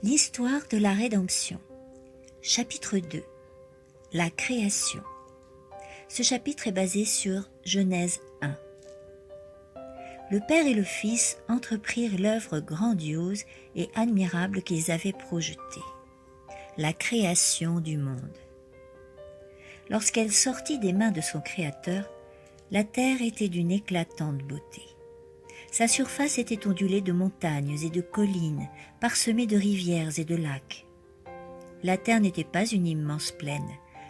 L'histoire de la rédemption. Chapitre 2. La création. Ce chapitre est basé sur Genèse 1. Le Père et le Fils entreprirent l'œuvre grandiose et admirable qu'ils avaient projetée, la création du monde. Lorsqu'elle sortit des mains de son Créateur, la terre était d'une éclatante beauté. Sa surface était ondulée de montagnes et de collines, parsemée de rivières et de lacs. La terre n'était pas une immense plaine.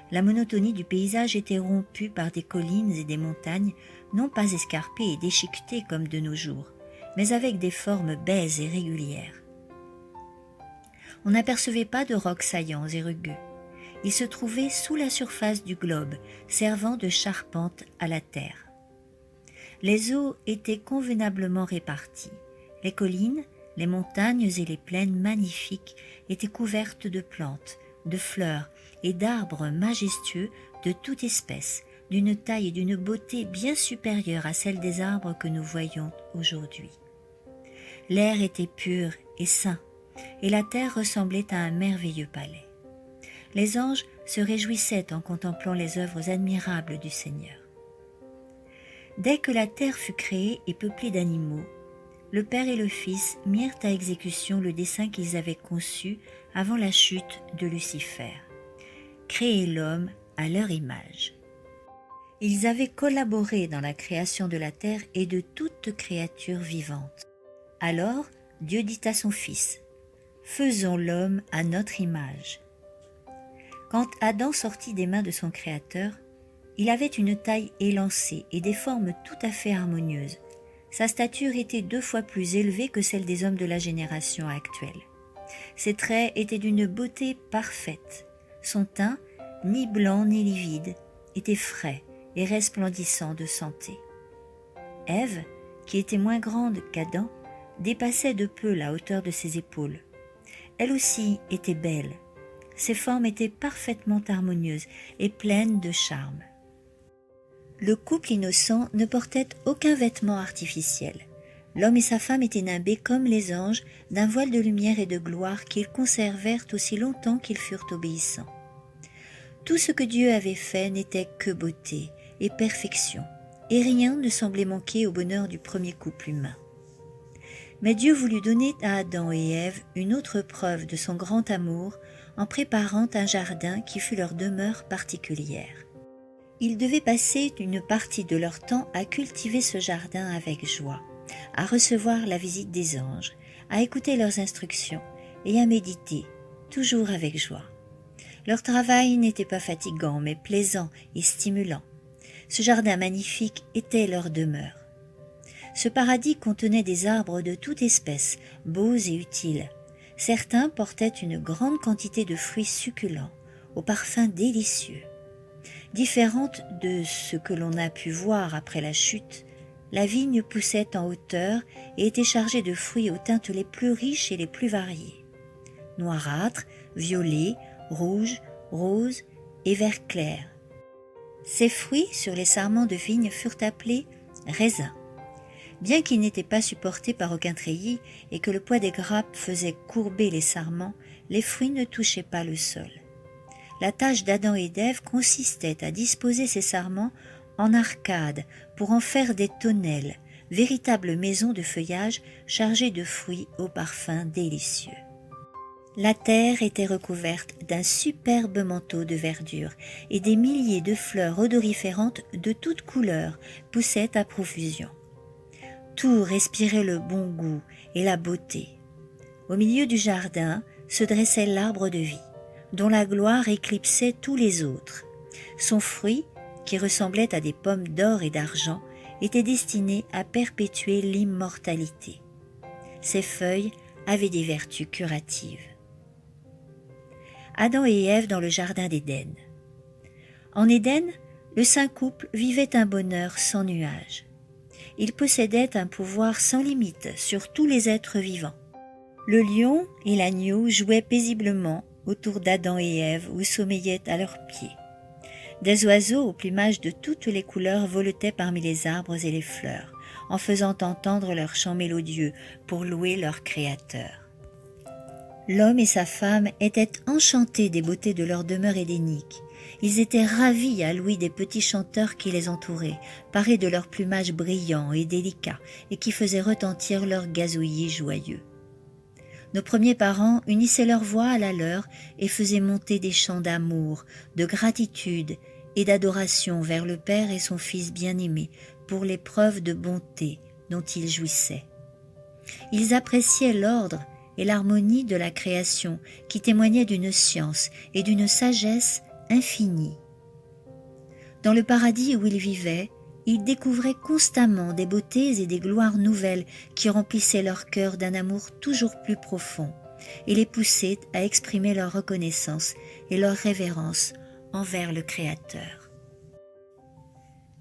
La monotonie du paysage était rompue par des collines et des montagnes, non pas escarpées et déchiquetées comme de nos jours, mais avec des formes belles et régulières. On n'apercevait pas de rocs saillants et rugueux. Ils se trouvaient sous la surface du globe, servant de charpente à la terre. Les eaux étaient convenablement réparties. Les collines, les montagnes et les plaines magnifiques étaient couvertes de plantes, de fleurs et d'arbres majestueux de toute espèce, d'une taille et d'une beauté bien supérieures à celles des arbres que nous voyons aujourd'hui. L'air était pur et sain, et la terre ressemblait à un merveilleux palais. Les anges se réjouissaient en contemplant les œuvres admirables du Seigneur. Dès que la terre fut créée et peuplée d'animaux, le Père et le Fils mirent à exécution le dessein qu'ils avaient conçu avant la chute de Lucifer, créer l'homme à leur image. Ils avaient collaboré dans la création de la terre et de toute créature vivante. Alors Dieu dit à son Fils, « Faisons l'homme à notre image. » Quand Adam sortit des mains de son Créateur, il avait une taille élancée et des formes tout à fait harmonieuses. Sa stature était 2 fois plus élevée que celle des hommes de la génération actuelle. Ses traits étaient d'une beauté parfaite. Son teint, ni blanc ni livide, était frais et resplendissant de santé. Ève, qui était moins grande qu'Adam, dépassait de peu la hauteur de ses épaules. Elle aussi était belle. Ses formes étaient parfaitement harmonieuses et pleines de charme. Le couple innocent ne portait aucun vêtement artificiel. L'homme et sa femme étaient nimbés comme les anges d'un voile de lumière et de gloire qu'ils conservèrent aussi longtemps qu'ils furent obéissants. Tout ce que Dieu avait fait n'était que beauté et perfection, et rien ne semblait manquer au bonheur du premier couple humain. Mais Dieu voulut donner à Adam et Ève une autre preuve de son grand amour en préparant un jardin qui fut leur demeure particulière. Ils devaient passer une partie de leur temps à cultiver ce jardin avec joie, à recevoir la visite des anges, à écouter leurs instructions et à méditer, toujours avec joie. Leur travail n'était pas fatigant, mais plaisant et stimulant. Ce jardin magnifique était leur demeure. Ce paradis contenait des arbres de toute espèce, beaux et utiles. Certains portaient une grande quantité de fruits succulents, aux parfums délicieux. Différente de ce que l'on a pu voir après la chute, la vigne poussait en hauteur et était chargée de fruits aux teintes les plus riches et les plus variées. Noirâtres, violets, rouges, roses et vert clair. Ces fruits sur les sarments de vigne furent appelés raisins. Bien qu'ils n'étaient pas supportés par aucun treillis et que le poids des grappes faisait courber les sarments, les fruits ne touchaient pas le sol. La tâche d'Adam et d'Ève consistait à disposer ces sarments en arcades pour en faire des tonnelles, véritables maisons de feuillage chargées de fruits aux parfums délicieux. La terre était recouverte d'un superbe manteau de verdure et des milliers de fleurs odoriférantes de toutes couleurs poussaient à profusion. Tout respirait le bon goût et la beauté. Au milieu du jardin se dressait l'arbre de vie, dont la gloire éclipsait tous les autres. Son fruit, qui ressemblait à des pommes d'or et d'argent, était destiné à perpétuer l'immortalité. Ses feuilles avaient des vertus curatives. Adam et Ève dans le jardin d'Éden. En Éden, le saint couple vivait un bonheur sans nuage. Il possédait un pouvoir sans limite sur tous les êtres vivants. Le lion et l'agneau jouaient paisiblement autour d'Adam et Ève où sommeillaient à leurs pieds. Des oiseaux au plumage de toutes les couleurs voletaient parmi les arbres et les fleurs, en faisant entendre leurs chants mélodieux pour louer leur Créateur. L'homme et sa femme étaient enchantés des beautés de leur demeure édénique. Ils étaient ravis à l'ouïe des petits chanteurs qui les entouraient, parés de leur plumage brillant et délicat et qui faisaient retentir leur gazouillis joyeux. Nos premiers parents unissaient leurs voix à la leur et faisaient monter des chants d'amour, de gratitude et d'adoration vers le Père et son Fils bien-aimé pour les preuves de bonté dont ils jouissaient. Ils appréciaient l'ordre et l'harmonie de la création qui témoignait d'une science et d'une sagesse infinie. Dans le paradis où ils vivaient, ils découvraient constamment des beautés et des gloires nouvelles qui remplissaient leur cœur d'un amour toujours plus profond et les poussaient à exprimer leur reconnaissance et leur révérence envers le Créateur.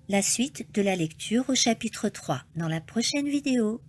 La suite de la lecture au chapitre 3 dans la prochaine vidéo.